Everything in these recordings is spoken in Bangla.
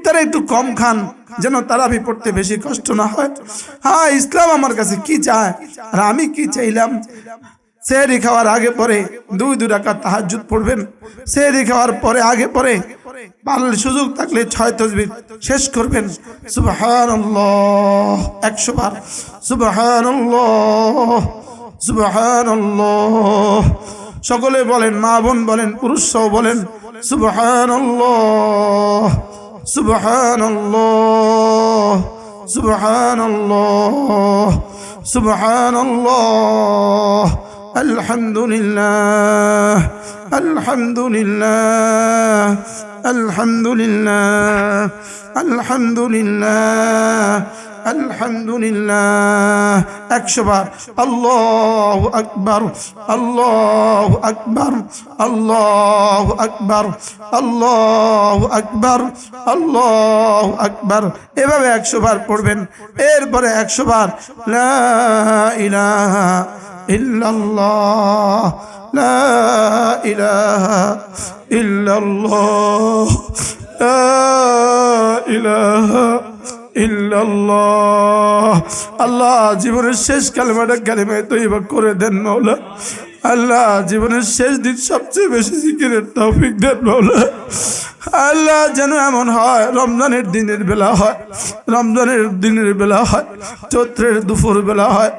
ইফতারে একটু কম খান, যেন তারাবি পড়তে বেশি কষ্ট না হয়। হ্যাঁ, ইসলাম আমার কাছে কি চায় আর আমি কি চাইলাম? সেহরি খাওয়ার আগে পরে 2 রাকাত তাহাজ্জুদ পড়বেন। সেহরি খাওয়ার পরে আগে পরে পারলে সুযোগ থাকলে 6 তাসবিহ শেষ করবেন। সুবহানাল্লাহ 100 বার, সুবহানাল্লাহ, সুবহানাল্লাহ। সকলে বলেন, মা বোন বলেন, পুরুষ সহ বলেন সুবহানাল্লাহ, সুবহানাল্লাহ, সুবহানাল্লাহ, সুবহানাল্লাহ। আলহামদুলিল্লাহ, আলহামদুলিল্লাহ, আলহামদুলিল্লাহ, আলহামদুলিল্লাহ, আলহামদুলিল্লাহ। 100 বার আল্লাহু আকবার, আল্লাহু আকবার, আল্লাহু আকবার, আল্লাহু আকবার, আল্লাহু আকবার। এভাবে 100 বার পড়বেন। এরপরে 100 বার লা ইলাহা ইল্লাল্লাহ, লা ইলাহা ইল্লাল্লাহ, লা ইলাহা ইল্লাল্লাহ। আল্লাহ জীবনের শেষ কালেমাটা কালেমায়ে তয়্যিবা করে দেন মাওলা। আল্লাহ জীবনের শেষ দিন সবচেয়ে বেশি জিকিরের তৌফিক দেন মাওলা। আল্লাহ যেন এমন হয় রমজানের দিনের বেলা হয়, রমজানের দিনের বেলা হয়, চৈত্রের দুপুর বেলা হয়,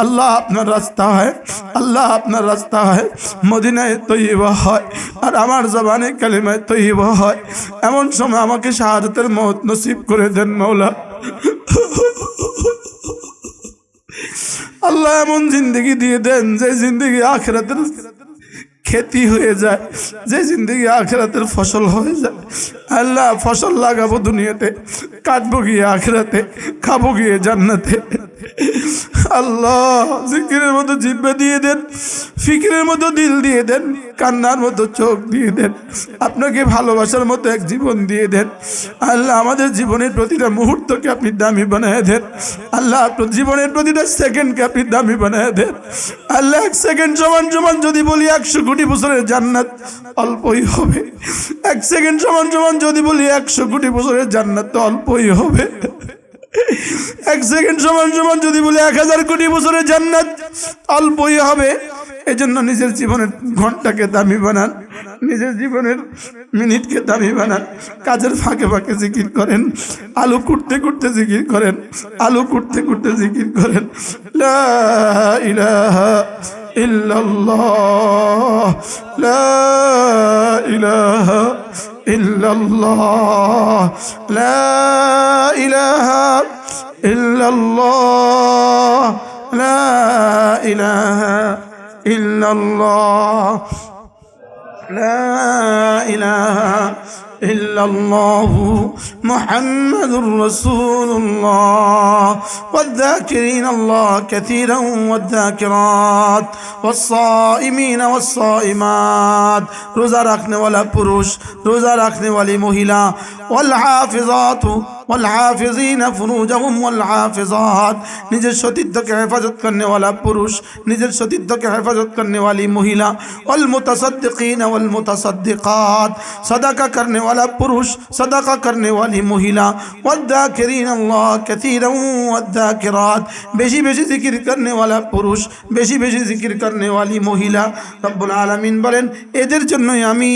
আল্লাহ আপনার রাস্তা হয়, আল্লাহ আপনার রাস্তা হয়, মদিনায় তয়্যিবা হয় আর আমার জবানে কালেমায়ে তয়্যিবা হয়। এমন সময় আমাকে শাহাদাতের মওত নসিব করে দেন মাওলা। আল্লাহ এমন জিন্দগি দিয়ে দেন যে জিন্দগি আখিরাতের खेती হয়ে যায়, যে জিন্দগি আখিরাতের ফসল হয়ে যায়। আল্লাহ ফসল লাগাবো দুনিয়াতে, কাটবো গিয়ে আখিরাতে, খাবো গিয়ে জান্নাতে। আল্লাহ জিকিরের মতো জিহ্বা দিয়ে দেন, ফিকিরের মতো দিল দিয়ে দেন, কান্নার মতো চোখ দিয়ে দেন, আপনাকে ভালোবাসার মতো এক জীবন দিয়ে দেন। আল্লাহ আমাদের জীবনের প্রতিটা মুহূর্তকে আপনি দামি বানায় দেন। আল্লাহ জীবনের প্রতিটা সেকেন্ডকে আপনি দামি বানায় দেন। আল্লাহ 1 সেকেন্ড সমান সমান যদি বলি 100 কোটি বছরের জান্নাত অল্পই হবে। 1 সেকেন্ড সমান সমান যদি বলি 100 কোটি বছরের জান্নাত তো অল্পই হবে। 1 সেকেন্ড সমান সমান যদি বলি 1000 কোটি বছরের জান্নাত অল্পই হবে। এজন্য নিজের জীবনের ঘন্টাকে দামি বানান, নিজের জীবনের মিনিটকে দামি বানান। কাজের ফাঁকে ফাঁকে জিকির করেন, আলু কুটতে কুটতে জিকির করেন, আলু কুটতে কুটতে জিকির করেন। লা ইলাহা ইল্লাল্লাহ, লা ইলাহা ইল্লাল্লাহ, লা ইলাহা ইল্লাল্লাহ, লা ইলাহা ইল্লাল্লাহ, লা ইলাহা ইল্লাল্লাহু মুহাম্মাদুর রাসূলুল্লাহ। والذاكرين الله كثيرا والذاكرات والصائمين والصائمات। रोज़ा रखने वाला पुरुष, रोज़ा रखने वाली महिला, والحافظات والحافظين فروجهم والحافظات। निजर सतीत्व के हिफाजत करने वाला पुरुष, निजर सतीत्व के हिफाजत करने वाली महिला, والمتصدقين والمتصدقات। सदका करने वाला पुरुष, सदका करने वाली महिला, والذاكرين الله كثيرا والذاكرات। बेशी बेशी जिकिर करने वाला पुरुष, बेशी बेशी जिकिर करने वाली महिला। रब्बुल आलामीन বলেন এদের জন্যই আমি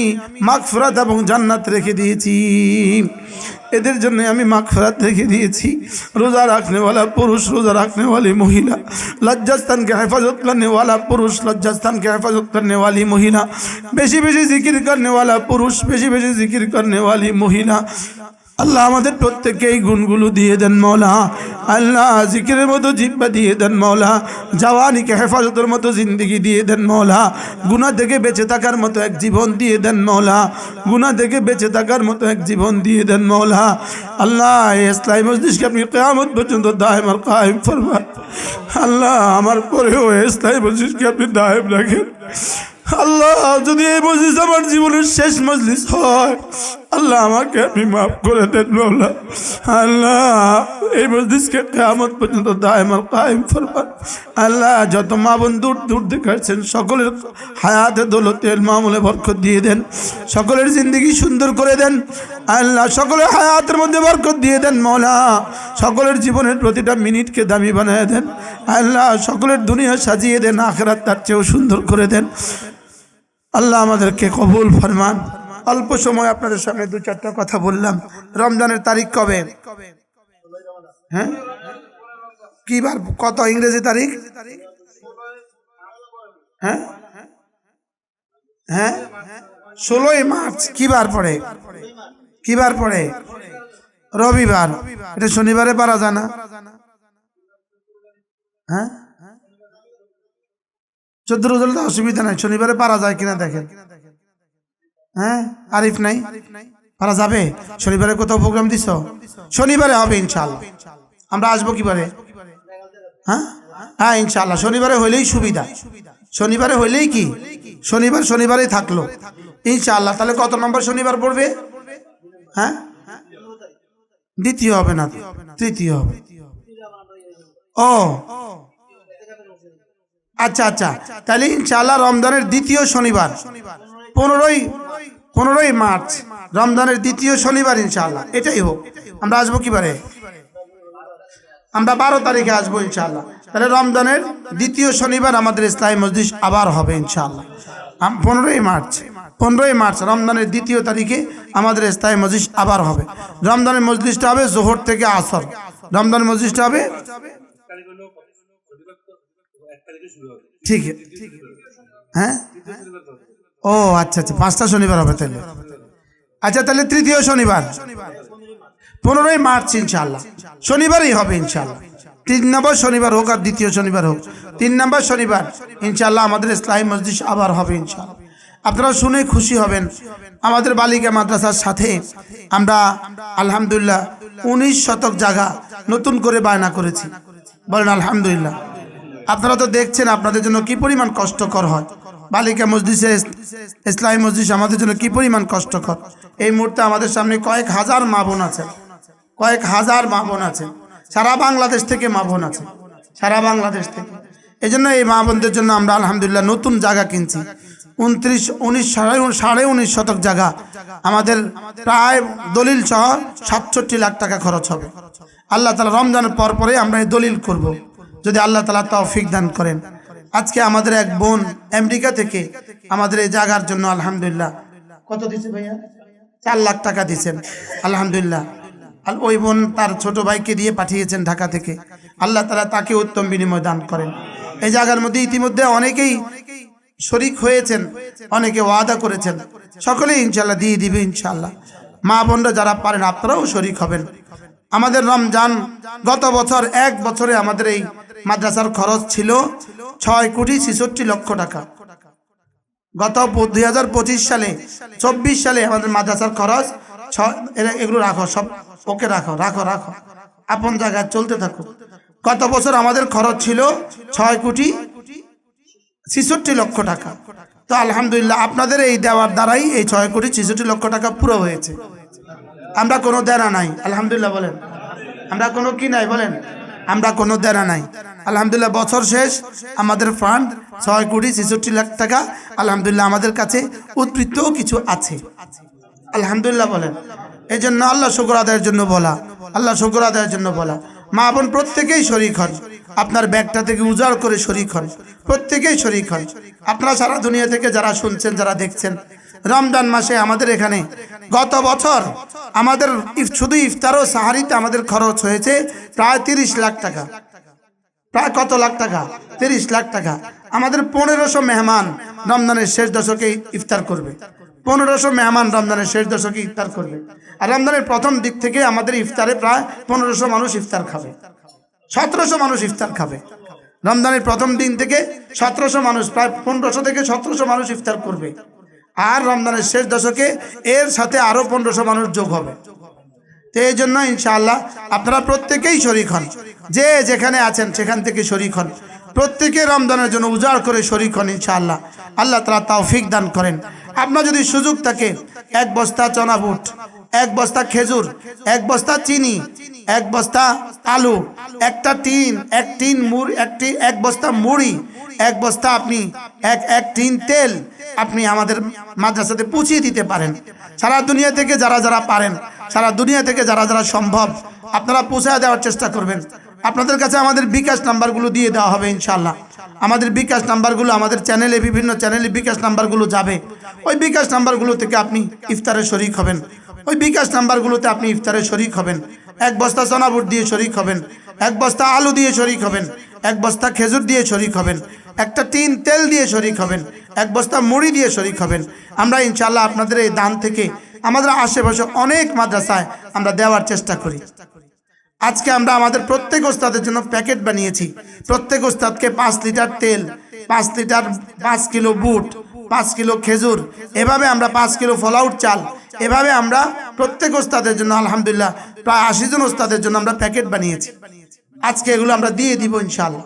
মাগফিরাত এবং জান্নাত রেখে দিয়েছি, এদের জন্য আমি মাগফিরাত রেখে দিয়েছি। रोज़ा रखने वाला पुरुष, रोज़ा रखने वाली महिला, लज्जास्थान की हिफाजत करने वाला पुरुष, लज्जास्थान की हिफाजत करने वाली महिला, बेशी बेशी जिकिर करने वाला पुरुष, बेशी बेशी जिकिर करने वाली महिला। আল্লাহ আমাদের প্রত্যেককে এই গুণগুলো দিয়ে দেন মওলা। আল্লাহ জিকিরের মতো জিহ্বা দিয়ে দেন মওলা। জওয়ানিকে হেফাজতের মতো জিন্দেগি দিয়ে দেন মওলা। গুনাহ থেকে বেঁচে থাকার মতো এক জীবন দিয়ে দেন মওলা। গুনাহ থেকে বেঁচে থাকার মতো এক জীবন দিয়ে দেন মওলা। আল্লাহ এই ইসলামী মজলিসকে আপনি কিয়ামত পর্যন্ত দায়েম আর কায়েম ফরমান। আল্লাহ আমার পরেও এই ইসলামী মজলিসকে আপনি দায়েম রাখেন। আল্লাহ যদি এই মজলিস আমার জীবনের শেষ মজলিস হয়, আল্লাহ আমাকে আপনি মাফ করে দেন মওলা। আল্লাহ এই মজলিসকে কিয়ামত পর্যন্ত দায়মান কায়েম ফরমান। আল্লাহ যত মা বোন দূর দূর থেকে আসছেন সকলের হায়াতে দৌলতে মামুলে বরকত দিয়ে দেন, সকলের জিন্দগি সুন্দর করে দেন আল্লাহ, সকলের হায়াতের মধ্যে বরকত দিয়ে দেন মওলা, সকলের জীবনের প্রতিটা মিনিটকে দামি বানিয়ে দেন আল্লাহ, সকলের দুনিয়া সাজিয়ে দেন, আখিরাত তার চেয়েও সুন্দর করে দেন আল্লাহ। আমাদেরকে কবুল ফরমান। অল্প সময় আপনাদের সামনে দু চারটা কথা বললাম। রমজানের তারিখ কবে? হ্যাঁ কি বার, কত ইংরেজি তারিখ? হ্যাঁ হ্যাঁ 16ই মার্চ। কি বার পড়ে? কি বার পড়ে? রবিবার। এটা শনিবারে পারা যায় না? হ্যাঁ 14 রোজ তো অসুবিধা নাই, শনিবারে পারা যায় কিনা দেখেন। হ্যাঁ আরিফ নাই, পারা যাবে? শনিবারে কোথাও প্রোগ্রাম দিছ? শনিবারে হবে ইনশাআল্লাহ। আমরা আসবো কিবারে? হ্যাঁ হ্যাঁ ইনশাআল্লাহ শনিবারে হইলেই সুবিধা, শনিবারে হইলেই কি শনিবারেই থাকলো ইনশাআল্লাহ। তাহলে কত নম্বর শনিবার পড়বে? হ্যাঁ দ্বিতীয় হবে না, তৃতীয় হবে। ও আচ্ছা আচ্ছা, তাহলে ইনশাআল্লাহ রমজানের দ্বিতীয় শনিবার 15ই মার্চ, রমজানের দ্বিতীয় শনিবার ইনশাআল্লাহ এটাই হোক। আমরা আসবো কিবারে? আমরা 12 তারিখে আসবো ইনশাআল্লাহ। তাহলে রমজানের দ্বিতীয় শনিবার আমাদের ইসলামী মজলিস আবার হবে ইনশাআল্লাহ। 15ই মার্চ রমজানের দ্বিতীয় তারিখে আমাদের ইসলামী মজলিস আবার হবে। রমজানের মজলিসটা হবে জোহর থেকে আসর। রমজানের মজলিসটা হবে ঠিক হ্যাঁ ও আচ্ছা আচ্ছা 5টা শনিবার হবে তাহলে। আচ্ছা তাহলে তৃতীয় শনিবার 15ই মার্চ ইনশাআল্লাহ শনিবারই হবে ইনশাআল্লাহ। 3 নম্বর শনিবার হোক আর দ্বিতীয় শনিবার হোক, 3 নম্বর শনিবার ইনশাআল্লাহ আমাদের ইসলামী মজলিস আবার হবে ইনশাআল্লাহ। আপনারা শুনে খুশি হবেন, আমাদের বালিকা মাদ্রাসার সাথে আমরা আলহামদুলিল্লাহ 19 শতক জায়গা নতুন করে বায়না করেছি। বলেন আলহামদুলিল্লাহ। আপনারা তো দেখছেন আপনাদের জন্য কি পরিমাণ কষ্টকর হয়। বালিকা মজলিসে ইসলামী মজলিস আমাদের জন্য কি পরিমাণ কষ্টকর। এই মুহূর্তে আমাদের সামনে কয়েক হাজার মা বোন আছে, কয়েক হাজার মা বোন আছে, সারা বাংলাদেশ থেকে মা বোন আছে, সারা বাংলাদেশ থেকে। এই জন্য এই মা বোনদের জন্য আমরা আলহামদুলিল্লাহ নতুন জায়গা কিনছি। 19 শতক জায়গা আমাদের প্রায় দলিল সহ 67 লাখ টাকা খরচ হবে। আল্লাহ তাআলা রমজানের পরে আমরা এই দলিল করব যদি আল্লাহ তাআলা তৌফিক দান করেন। আজকে আমাদের এক বোন আমেরিকা থেকে আমাদের এই জায়গার জন্য আলহামদুলিল্লাহ কত দিয়েছে ভাইয়া? 4 লাখ টাকা দিয়েছেন আলহামদুলিল্লাহ। আর ওই বোন তার ছোট ভাইকে দিয়ে পাঠিয়েছেন ঢাকা থেকে। আল্লাহ তাআলা তাকে উত্তম বিনিময় দান করেন। এই জায়গার মধ্যে ইতিমধ্যে অনেকেই শরীক হয়েছেন, অনেকে ওয়াদা করেছেন, সকলেই ইনশাআল্লাহ দিয়ে দিবে ইনশাআল্লাহ। মা বোনরা যারা পারেন আপনারাও শরীক হবেন। আমাদের রমজান গত বছর 1 বছরে আমাদের এই মাদ্রাসার খরচ ছিল 6,66,00,000 টাকা। গত 2025 সালে 24 সালে আমাদের মাদ্রাসার খরচ এগুলো রাখো, সব ওকে রাখো রাখো রাখো, আপন জায়গায় চলতে থাকো। গত বছর আমাদের খরচ ছিল 6,66,00,000 টাকা। তো আলহামদুলিল্লাহ আপনাদের এই দেওয়ার দ্বারাই এই 6,66,00,000 টাকা পুরো হয়েছে। আমরা কোনো দেনা নাই আলহামদুলিল্লাহ। বলেন আমরা কোনো কি নাই? বলেন আমরা কোনো দেনা নাই আলহামদুলিল্লাহ। বছর শেষ আমাদের ফান্ড 6,66,00,000 টাকা আলহামদুলিল্লাহ। আমাদের কাছে উদ্বৃত্তও কিছু আছে আলহামদুলিল্লাহ। বলেন এই জন্য আল্লাহ শুকর আদায়ের জন্য বলা, আল্লাহ শুকর আদায়ের জন্য বলা। মা বোন প্রত্যেকেই শরীক হন, আপনার ব্যাগটা থেকে উজাড় করে শরীক হন, প্রত্যেকেই শরীক হন। আপনারা সারা দুনিয়া থেকে যারা শুনছেন, যারা দেখছেন, রমজান মাসে আমাদের এখানে গত বছর আমাদের শুধু ইফতার ও সাহারিতে আমাদের খরচ হয়েছে প্রায় 30 লাখ টাকা। প্রায় কত লাখ টাকা? 30 লাখ টাকা। আমাদের 1500 মেহমান রমজানের শেষ দশকে ইফতার করবে। 1500 মেহমান রমজানের শেষ দশকে ইফতার করবে। আর রমজানের প্রথম দিক থেকে আমাদের ইফতারে প্রায় 1500 মানুষ ইফতার খাবে, 1700 মানুষ ইফতার খাবে। রমজানের প্রথম দিন থেকে 1700 মানুষ, প্রায় 1500 থেকে 1700 মানুষ ইফতার করবে। আর রমজানের শেষ দশকে এর সাথে আরো 1500 মানুষ যোগ হবে। তো এই জন্য ইনশাআল্লাহ আপনারা প্রত্যেকেই শরীক হন, যে যেখানে আছেন সেখান থেকে শরীক হন। প্রত্যেকে রমজানের জন্য উজাড় করে শরীক হন ইনশাআল্লাহ। আল্লাহ তাআলা তৌফিক দান করেন। আপনার যদি সুযোগ থাকে, এক বস্তা চনা বুট, এক বস্তা খেজুর, এক বস্তা চিনি, এক বস্তা আলু, একটা টিন, এক বস্তা মুড়ি, এক বস্তা আপনি এক টিন তেল আপনি আমাদের মাদ্রাসাতে পৌঁছিয়ে দিতে পারেন। সারা দুনিয়া থেকে যারা যারা পারেন, সারা দুনিয়া থেকে যারা যারা সম্ভব, আপনারা পৌঁছে দেওয়ার চেষ্টা করবেন। আপনাদের কাছে আমাদের বিকাশ নাম্বারগুলো দিয়ে দেওয়া হবে ইনশাআল্লাহ। আমাদের বিকাশ নাম্বারগুলো আমাদের চ্যানেলে, বিভিন্ন চ্যানেলে বিকাশ নাম্বারগুলো যাবে। ওই বিকাশ নাম্বারগুলো থেকে আপনি ইফতারে শরীক হবেন। ওই বিকাশ নাম্বারগুলোতে আপনি ইফতারে শরীক হবেন। এক বস্তা চনা বুট দিয়ে শরীক হবেন, এক বস্তা আলু দিয়ে শরীক হবেন, এক বস্তা খেজুর দিয়ে শরীক হবেন, একটা টিন তেল দিয়ে শরীক হবেন, এক বস্তা মুড়ি দিয়ে শরীক হবেন। আমরা ইনশাআল্লাহ আপনাদের এই দান থেকে আমাদের আশেপাশে অনেক মাদ্রাসায় আমরা দেওয়ার চেষ্টা করি। আজকে আমরা আমাদের প্রত্যেক ওস্তাদের জন্য প্যাকেট বানিয়েছি। প্রত্যেক ওস্তাদকে 5 লিটার তেল, 5 কিলো বুট, 5 কিলো খেজুর, এভাবে আমরা 5 কিলো ফলাউট চাল, এভাবে আমরা প্রত্যেক ওস্তাদের জন্য আলহামদুলিল্লাহ প্রায় 80 জন ওস্তাদের জন্য আমরা প্যাকেট বানিয়েছি। আজকে এগুলো আমরা দিয়ে দিব ইনশাআল্লাহ।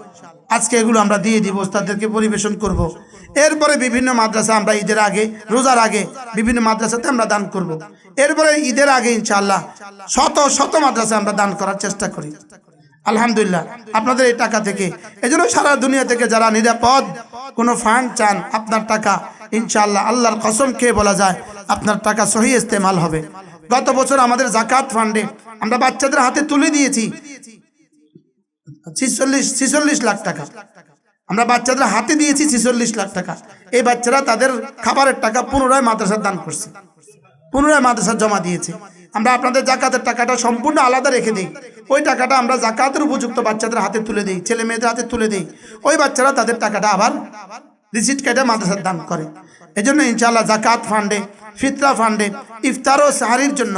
আজকে এগুলো আমরা দিয়ে দিব, ওস্তাদদেরকে পরিবেশন করব। এরপরে বিভিন্ন মাদ্রাসা আমরা ঈদের আগে, রোজার আগে বিভিন্ন মাদ্রাসাতে আমরা দান করব। এরপরে ঈদের আগে ইনশাআল্লাহ শত শত মাদ্রাসা আমরা দান করার চেষ্টা করি আলহামদুলিল্লাহ আপনাদের এই টাকা থেকে। এজন্য সারা দুনিয়া থেকে যারা নিরাপদ কোনো ফান্ড চান, আপনার টাকা ইনশাআল্লাহ আল্লাহর কসম খেয়ে বলা যায় আপনার টাকা সহি ইস্তেমাল হবে। গত বছর আমাদের যাকাত ফান্ডে আমরা বাচ্চাদের হাতে তুলে দিয়েছি 46 লাখ টাকা। আমরা বাচ্চাদের হাতে দিয়েছি 46 লাখ টাকা। এই বাচ্চারা তাদের খাবারের টাকা পুনরায় মাদ্রাসার দান করছে, পুনরায় মাদ্রাসার জমা দিয়েছে। আমরা আপনাদের জাকাতের টাকাটা সম্পূর্ণ আলাদা রেখে দিই। ওই টাকাটা আমরা জাকাতের উপযুক্ত বাচ্চাদের হাতে তুলে দিই, ছেলে মেয়েদের হাতে তুলে দিই। ওই বাচ্চারা তাদের টাকাটা আবার রিসিট কেটে মাদ্রাসার দান করে। এজন্য ইনশাআল্লাহ জাকাত ফান্ডে, ফিতরা ফান্ডে, ইফতার ও সাহারির জন্য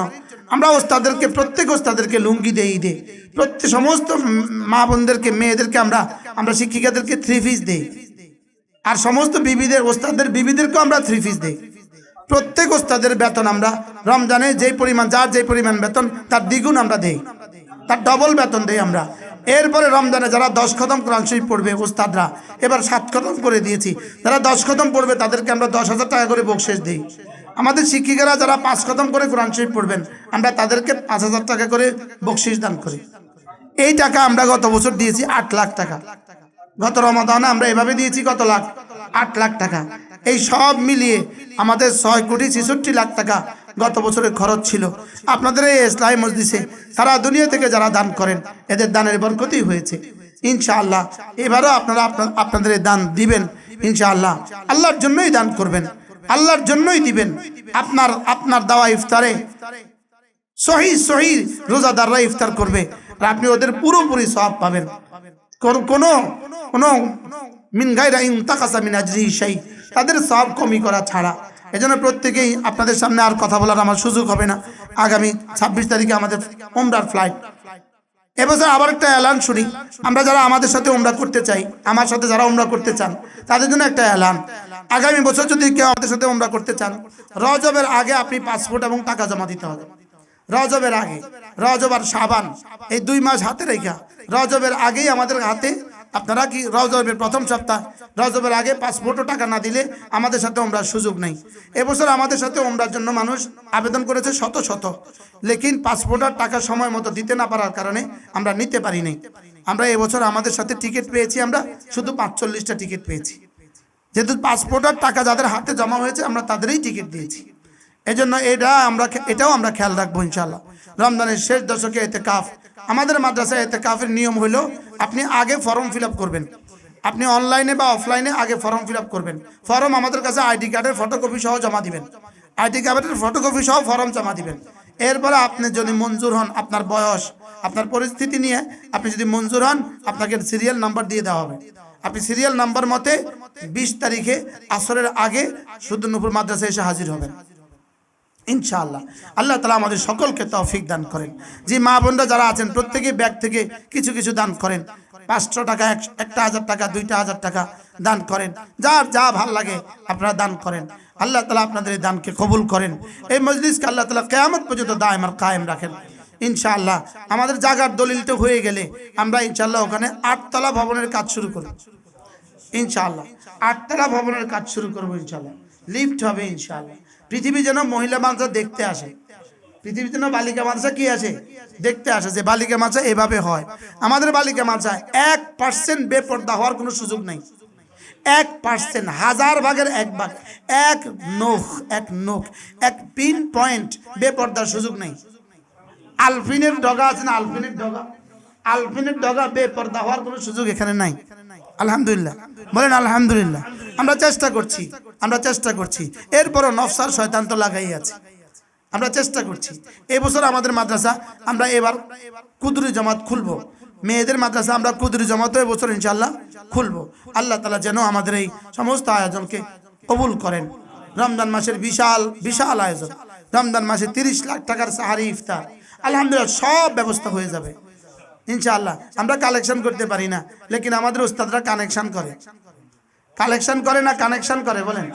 আমরা ওস্তাদেরকে, প্রত্যেক ওস্তাদেরকে লুঙ্গি দেই, প্রত্যেক সমস্ত মা বোনদেরকে, মেয়েদেরকে আমরা শিক্ষিকাদেরকে 3 পিস দেই। আর সমস্ত বিবিদের, ওস্তাদের বিবিদেরকেও আমরা 3 পিস দেই। প্রত্যেক ওস্তাদের বেতন আমরা রমজানে যেই পরিমাণ, যার যেই পরিমাণ বেতন তার দ্বিগুণ আমরা দেই, তার ডবল বেতন দেই আমরা। এরপরে রমজানে যারা 10 খতম কোরআন শরীফ পড়বে ওস্তাদরা, এবার 7 খতম করে দিয়েছি, যারা 10 খতম পড়বে তাদেরকে আমরা 10,000 টাকা করে বকশিশ দিই। আমাদের শিক্ষিকারা যারা 5 খতম করে কোরআন শরীফ পড়বেন আমরা তাদেরকে 5,000 টাকা করে বকশিশ দান করি। এই টাকা আমরা গত বছর দিয়েছি 8 লাখ টাকা। গত রমাদানে আমরা এভাবে দিয়েছি কত লাখ? 8 লাখ টাকা। এই সব মিলিয়ে আমাদের 6,66,00,000 টাকা গত বছরের খরচ ছিল। আপনাদের এই ইসলামী মজলিসে সারা দুনিয়া থেকে যারা দান করেন এদের দানের বরকতই হয়েছে ইনশাআল্লাহ। এবারও আপনারা আপনাদের দান দিবেন ইনশাআল্লাহ। আল্লাহর জন্যই দান করবেন, আল্লাহর জন্যই দিবেন। আপনার দেওয়া ইফতারে সহি রোজাদাররা ইফতার করবে আর আপনি ওদের পুরোপুরি সওয়াব পাবেন। কোনো মিন গায়রা ইনতাকাসা মিন আজরিহি শাই, তাদের সওয়াব কমি করা ছাড়া। এজন্য প্রত্যেকেই আপনাদের সামনে আর কথা বলার আমার সুযোগ হবে না। আগামী 26 তারিখে আমাদের উমরার ফ্লাইট। এবছর আবার একটা এলান শুনি, আমরা যারা আমাদের সাথে উমরা করতে চাই, আমার সাথে যারা উমরা করতে চান তাদের জন্য একটা এলান। আগামী বছর যদি কেউ আমাদের সাথে উমরা করতে চান, রজবের আগে আপনি পাসপোর্ট এবং টাকা জমা দিতে হবে। রজবের আগে, রজব আর শাবান এই 2 মাস হাতে রেখা, রজবের আগেই আমাদের হাতে, আপনারা কি রজবের প্রথম সপ্তাহ, রজবের আগে পাসপোর্ট ও টাকা না দিলে আমাদের সাথে উমরার সুযোগ নেই। এবছর আমাদের সাথে উমরার জন্য মানুষ আবেদন করেছে শত, লেকিন পাসপোর্ট আর টাকা সময় মতো দিতে না পারার কারণে আমরা নিতে পারি নাই। আমরা এবছর আমাদের সাথে টিকিট পেয়েছি, আমরা শুধু 45টা টিকিট পেয়েছি। যেহেতু পাসপোর্ট আর টাকা যাদের হাতে জমা হয়েছে আমরা তাদেরই টিকিট দিয়েছি। এজন্য এটাও আমরা খেয়াল রাখবো ইনশাআল্লাহ। রমজানের শেষ দশকে ইতিকাফ, আমাদের মাদ্রাসায় ইতিকাফের নিয়ম হলো আপনি আগে ফর্ম ফিল আপ করবেন। আপনি অনলাইনে বা অফলাইনে আগে ফর্ম ফিল আপ করবেন। ফর্ম আমাদের কাছে আইডি কার্ডের ফটোকপি সহ জমা দিবেন, আইডি কার্ডের ফটোকপি সহ ফর্ম জমা দিবেন। এরপরে আপনি যদি মঞ্জুর হন, আপনার বয়স, আপনার পরিস্থিতি নিয়ে আপনি যদি মঞ্জুর হন, আপনাকে সিরিয়াল নাম্বার দিয়ে দেওয়া হবে। আপনি সিরিয়াল নাম্বার মতে 20 তারিখে আসরের আগে সুদনপুর মাদ্রাসায় এসে হাজির হবেন ইনশাআল্লাহ। আল্লাহ তাআলা আমাদের সকলকে তৌফিক দান করেন। যে মা বোনরা যারা আছেন প্রত্যেকেই ব্যাগ থেকে কিছু দান করেন। 500 টাকা, 1,000 টাকা, 2,000 টাকা দান করেন। যার যা ভাল লাগে আপনারা দান করেন। আল্লাহ তাআলা আপনাদের এই দানকে কবুল করেন। এই মজলিসকে আল্লাহ তাআলা কিয়ামত পর্যন্ত দায়েম আর কায়েম রাখেন ইনশাআল্লাহ। আমাদের জায়গার দলিলটা হয়ে গেলে আমরা ইনশাআল্লাহ ওখানে 8 তলা ভবনের কাজ শুরু করব। ইনশাআল্লাহ। 8তলা ভবনের কাজ শুরু করবো ইনশাআল্লাহ। লিফট হবে ইনশাআল্লাহ। পৃথিবী যেন মহিলা মাদ্রাসা দেখতে আসে, পৃথিবীর জন্য বালিকা মাদ্রাসা কি আছে দেখতে আসে, যে বালিকা মাদ্রাসা এভাবে হয়। আমাদের বালিকা মাদ্রাসায় 1% বেপর্দা হওয়ার কোনো সুযোগ নেই। 1%, 1000 ভাগের 1 ভাগ, এক নখ, এক পিন পয়েন্ট বেপর্দার সুযোগ নেই। আলফিনের ডগা আছে না, আলফিনের ডগা বেপর্দা হওয়ার কোনো সুযোগ এখানে নাই। আলহামদুলিল্লাহ, বলেন আলহামদুলিল্লাহ। আমরা চেষ্টা করছি। এরপরও নফসার শয়তান তো লাগাই আছে। আমরা চেষ্টা করছি। এই বছর আমাদের মাদ্রাসা আমরা এবার কুদরি জামাত খুলবো। মেয়েদের মাদ্রাসা আমরা কুদরি জামাতও এবছর ইনশাআল্লাহ খুলবো। আল্লাহ তাআলা যেন আমাদের এই সমস্ত আয়োজনকে কবুল করেন। রমজান মাসের বিশাল আয়োজন, রমজান মাসে 30 লাখ টাকার সাহারি ইফতার, আলহামদুলিল্লাহ সব ব্যবস্থা হয়ে যাবে ইনশাআল্লাহ। আমরা কালেকশন করতে পারি না, লেকিন আমাদের উস্তাদরা কানেকশন করে না কানেকশন করে, বলেন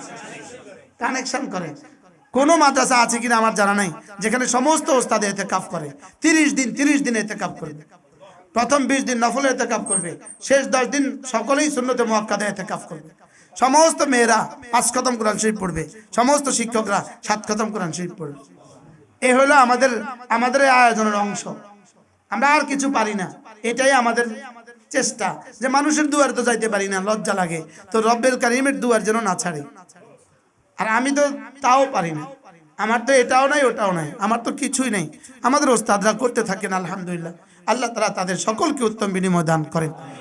কানেকশন করে। কোন মাদ্রাসা আছে কিনা আমার জানা নাই যেখানে সমস্ত ওস্তাদ ইতিকাফ করে। 30 দিন ইতিকাফ করবে। প্রথম 20 দিন নফল ইতিকাফ করবে, শেষ 10 দিন সকলেই সুন্নতে মুআক্কাদা ইতিকাফ করবে। সমস্ত মেয়েরা 5 খতম কোরআন শরীফ পড়বে, সমস্ত শিক্ষকরা 7 খতম কোরআন শরীফ পড়বে। এই হলো আমাদের এই আয়োজনের অংশ। আমরা আর কিছু পারি না, এটাই আমাদের চেষ্টা। যে মানুষের দুয়ারে তো যাইতে পারি না, লজ্জা লাগে, তো রব্বের কারিমের দুয়ার যেন না ছাড়ে। আর আমি তো তাও পারি না, আমার তো এটাও নাই ওটাও নাই, আমার তো কিছুই নেই। আমাদের ওস্তাদরা করতে থাকেন আলহামদুলিল্লাহ। আল্লাহ তাআলা তাদের সকলকে উত্তম বিনিময় দান করেন।